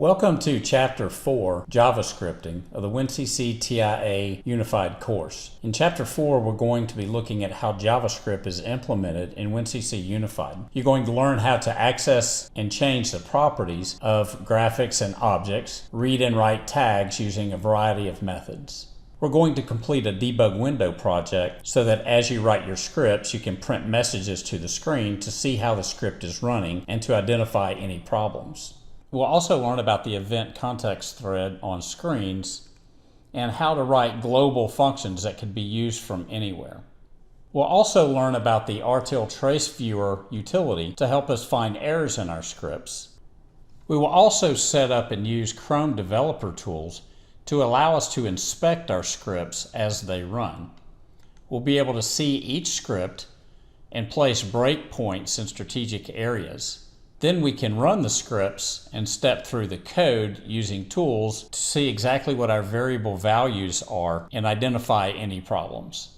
Welcome to Chapter 4, JavaScripting, of the WinCC TIA Unified Course. In Chapter 4, we're going to be looking at how JavaScript is implemented in WinCC Unified. You're going to learn how to access and change the properties of graphics and objects, read and write tags using a variety of methods. We're going to complete a debug window project so that as you write your scripts, you can print messages to the screen to see how the script is running and to identify any problems. We'll also learn about the event context thread on screens and how to write global functions that can be used from anywhere. We'll also learn about the RTIL Trace Viewer utility to help us find errors in our scripts. We will also set up and use Chrome developer tools to allow us to inspect our scripts as they run. We'll be able to see each script and place breakpoints in strategic areas. Then we can run the scripts and step through the code using tools to see exactly what our variable values are and identify any problems.